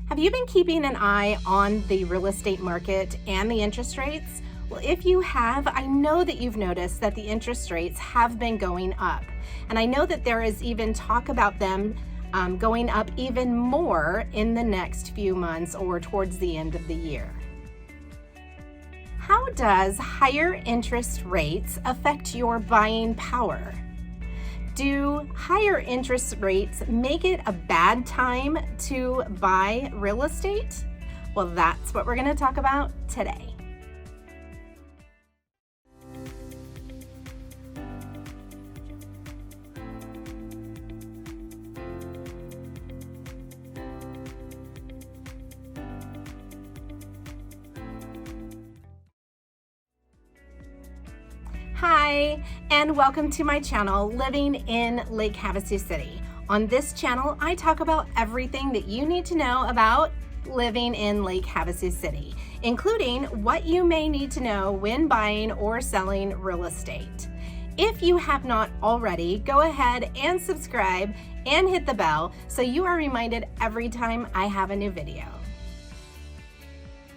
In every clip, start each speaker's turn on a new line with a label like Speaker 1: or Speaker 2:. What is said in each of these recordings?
Speaker 1: Have you been keeping an eye on the real estate market and the interest rates? Well, if you have, I know that you've noticed that the interest rates have been going up. And I know that there is even talk about them going up even more in the next few months or towards the end of the year. How does higher interest rates affect your buying power? Do higher interest rates make it a bad time to buy real estate? Well, that's what we're going to talk about today. Hi, and welcome to my channel, Living in Lake Havasu City. On this channel, I talk about everything that you need to know about living in Lake Havasu City, including what you may need to know when buying or selling real estate. If you have not already, go ahead and subscribe and hit the bell so you are reminded every time I have a new video.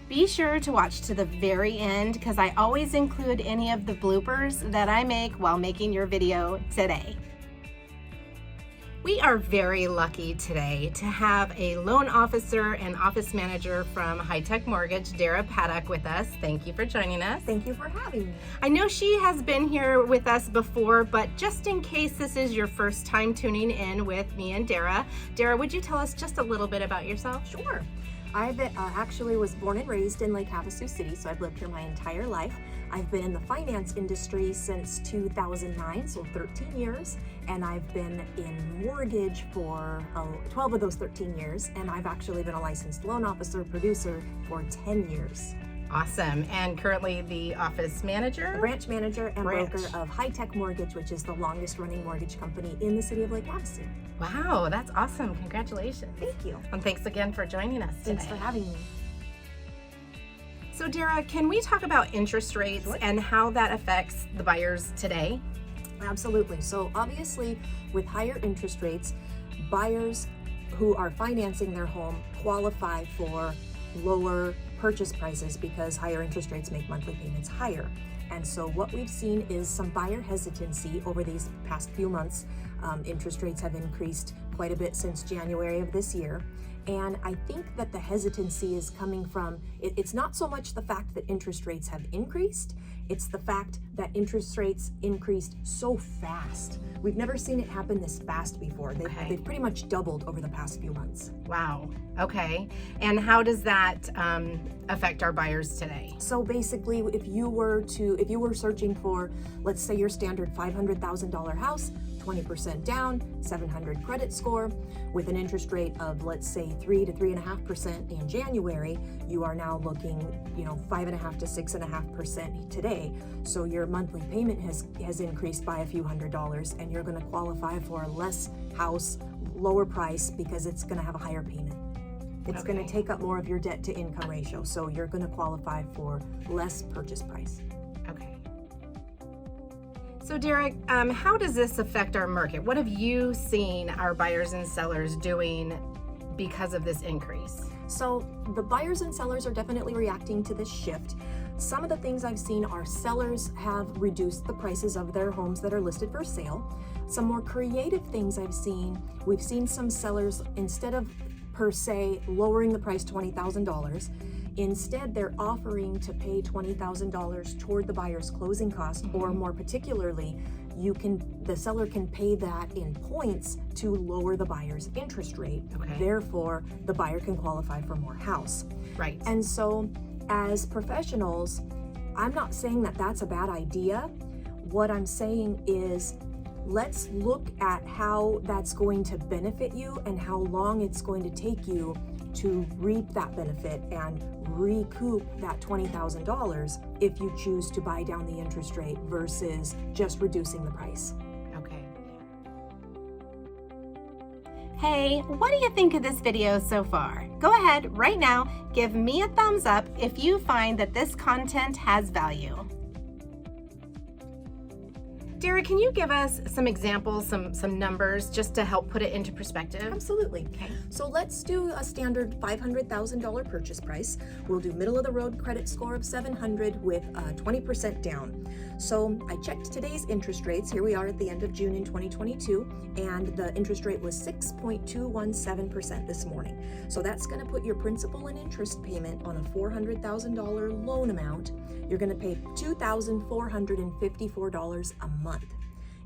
Speaker 1: Be sure to watch to the very end because I always include any of the bloopers that I make while making your video today. We are very lucky today to have a loan officer and office manager from High Tech Mortgage, Dara Paddock, with us. Thank you for joining us.
Speaker 2: Thank you for having me.
Speaker 1: I know she has been here with us before, but just in case this is your first time tuning in with me and Dara, would you tell us just a little bit about yourself?
Speaker 2: Sure. I actually was born and raised in Lake Havasu City, so I've lived here my entire life. I've been in the finance industry since 2009, so 13 years, and I've been in mortgage for 12 of those 13 years, and I've actually been a licensed loan officer, producer for 10 years.
Speaker 1: Awesome. And currently the office manager?
Speaker 2: Branch manager and broker of High Tech Mortgage, which is the longest running mortgage company in the city of Lake Havasu.
Speaker 1: Wow, that's awesome. Congratulations.
Speaker 2: Thank you.
Speaker 1: And thanks again for joining us today.
Speaker 2: Thanks for having me.
Speaker 1: So Dara, can we talk about interest rates and how that affects the buyers today?
Speaker 2: Absolutely. So obviously with higher interest rates, buyers who are financing their home qualify for lower purchase prices because higher interest rates make monthly payments higher. And so what we've seen is some buyer hesitancy over these past few months. Interest rates have increased quite a bit since January of this year. And I think that the hesitancy is coming from, it's not so much the fact that interest rates have increased, it's the fact that interest rates increased so fast. We've never seen it happen this fast before. They've pretty much doubled over the past few months.
Speaker 1: Wow. Okay. And how does that affect our buyers today?
Speaker 2: So basically, if you were searching for, let's say, your standard $500,000 house, 20% down, 700 credit score, with an interest rate of, let's say, 3 to 3.5% in January, you are now looking, 5.5 to 6.5% today. So your monthly payment has increased by a few $100s, and you're going to qualify for a less house, lower price, because it's going to have a higher payment. It's going to take up more of your debt to income ratio, so you're going to qualify for less purchase price.
Speaker 1: Okay. So Derek, how does this affect our market? What have you seen our buyers and sellers doing because of this increase?
Speaker 2: So the buyers and sellers are definitely reacting to this shift. Some of the things I've seen are sellers have reduced the prices of their homes that are listed for sale. Some more creative things we've seen some sellers, instead of per se lowering the price $20,000, instead they're offering to pay $20,000 toward the buyer's closing cost, or more particularly, the seller can pay that in points to lower the buyer's interest rate. Therefore, the buyer can qualify for more house.
Speaker 1: Right.
Speaker 2: And so as professionals, I'm not saying that that's a bad idea. What I'm saying is, let's look at how that's going to benefit you and how long it's going to take you to reap that benefit and recoup that $20,000 if you choose to buy down the interest rate versus just reducing the price.
Speaker 1: Okay. Hey, what do you think of this video so far? Go ahead right now, give me a thumbs up if you find that this content has value. Dara, can you give us some examples, some numbers, just to help put it into perspective?
Speaker 2: Absolutely.
Speaker 1: Okay.
Speaker 2: So let's do a standard $500,000 purchase price. We'll do middle of the road credit score of 700 with 20% down. So I checked today's interest rates. Here we are at the end of June in 2022, and the interest rate was 6.217% this morning. So that's going to put your principal and interest payment on a $400,000 loan amount. You're going to pay $2,454 a month.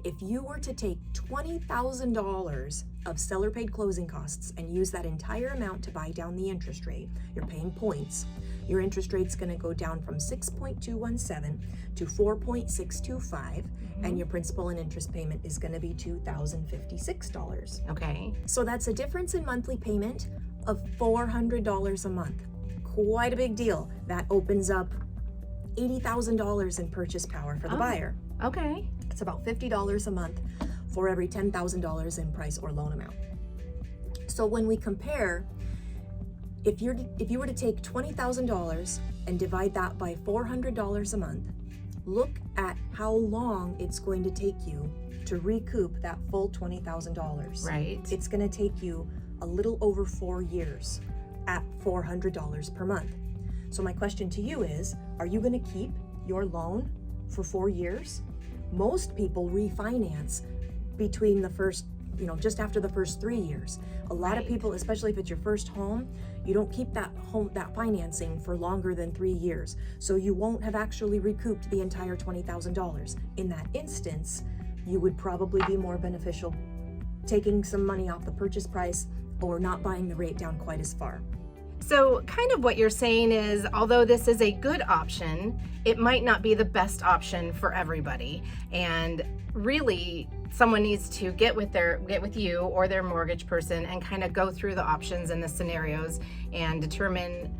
Speaker 2: If you were to take $20,000 of seller paid closing costs and use that entire amount to buy down the interest rate, you're paying points. Your interest rate's going to go down from 6.217 to 4.625, and your principal and interest payment is going to be $2,056.
Speaker 1: Okay.
Speaker 2: So that's a difference in monthly payment of $400 a month. Quite a big deal. That opens up $80,000 in purchase power for the buyer.
Speaker 1: Okay.
Speaker 2: It's about $50 a month for every $10,000 in price or loan amount. So when we compare, if you were to take $20,000 and divide that by $400 a month, look at how long it's going to take you to recoup that full $20,000.
Speaker 1: Right.
Speaker 2: It's going to take you a little over 4 years at $400 per month. So my question to you is, are you going to keep your loan for 4 years? Most people refinance between the first, just after the first 3 years. A lot of people, especially if it's your first home, you don't keep that financing for longer than 3 years. So you won't have actually recouped the entire $20,000. In that instance, you would probably be more beneficial taking some money off the purchase price or not buying the rate down quite as far.
Speaker 1: So kind of what you're saying is, although this is a good option, it might not be the best option for everybody. And really, someone needs to get with you or their mortgage person and kind of go through the options and the scenarios and determine,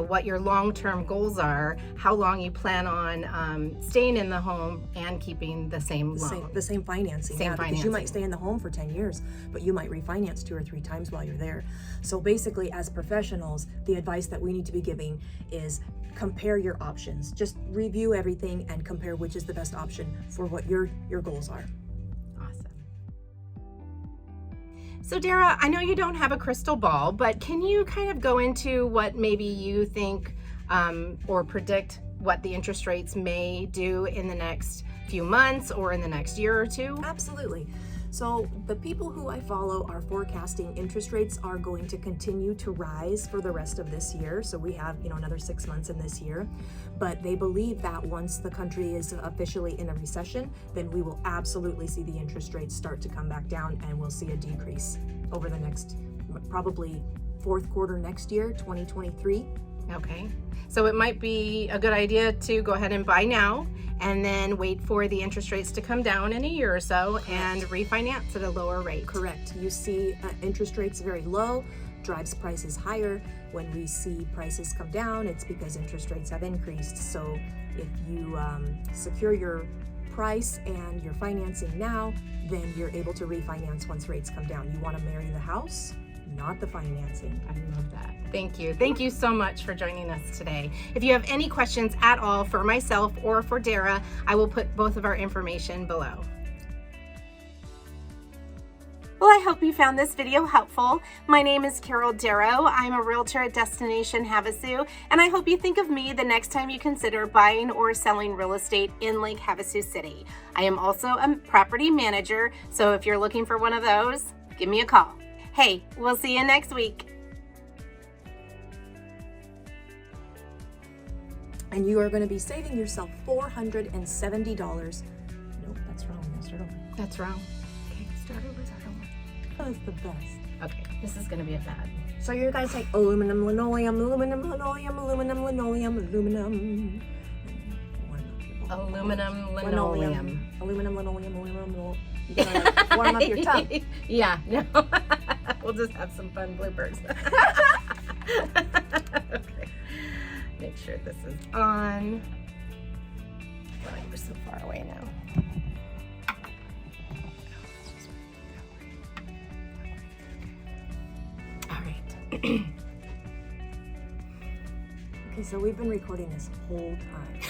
Speaker 1: what your long-term goals are, how long you plan on staying in the home and keeping the same loan.
Speaker 2: The same financing. Because you might stay in the home for 10 years, but you might refinance 2 or 3 times while you're there. So basically, as professionals, the advice that we need to be giving is compare your options. Just review everything and compare which is the best option for what your goals are.
Speaker 1: So Dara, I know you don't have a crystal ball, but can you kind of go into what maybe you think or predict what the interest rates may do in the next few months or in the next year or two?
Speaker 2: Absolutely. So the people who I follow are forecasting interest rates are going to continue to rise for the rest of this year. So we have, another 6 months in this year. But they believe that once the country is officially in a recession, then we will absolutely see the interest rates start to come back down, and we'll see a decrease over the next, probably fourth quarter next year, 2023.
Speaker 1: Okay. So it might be a good idea to go ahead and buy now and then wait for the interest rates to come down in a year or so and refinance at a lower rate.
Speaker 2: Correct. You see interest rates very low, drives prices higher. When we see prices come down, it's because interest rates have increased. So if you secure your price and your financing now, then you're able to refinance once rates come down. You want to marry the house, not the financing.
Speaker 1: I love that. Thank you. Thank you so much for joining us today. If you have any questions at all for myself or for Dara, I will put both of our information below. Well, I hope you found this video helpful. My name is Carol Darrow. I'm a realtor at Destination Havasu, and I hope you think of me the next time you consider buying or selling real estate in Lake Havasu City. I am also a property manager, so if you're looking for one of those, give me a call. Hey, we'll see you next week.
Speaker 2: And you are going to be saving yourself $470. Nope, that's wrong. Start over.
Speaker 1: That's wrong. Okay, start over.
Speaker 2: That's the best.
Speaker 1: Okay, this is going to be a bad.
Speaker 2: So you're going to say aluminum, linoleum, aluminum, linoleum, aluminum, linoleum, aluminum.
Speaker 1: Aluminum, linoleum.
Speaker 2: Aluminum, linoleum, aluminum. You gotta warm up your tongue.
Speaker 1: Yeah, no. We'll just have some fun bloopers. Okay. Make sure this is on. Oh, we're so far away now. All right.
Speaker 2: Okay, so we've been recording this whole time.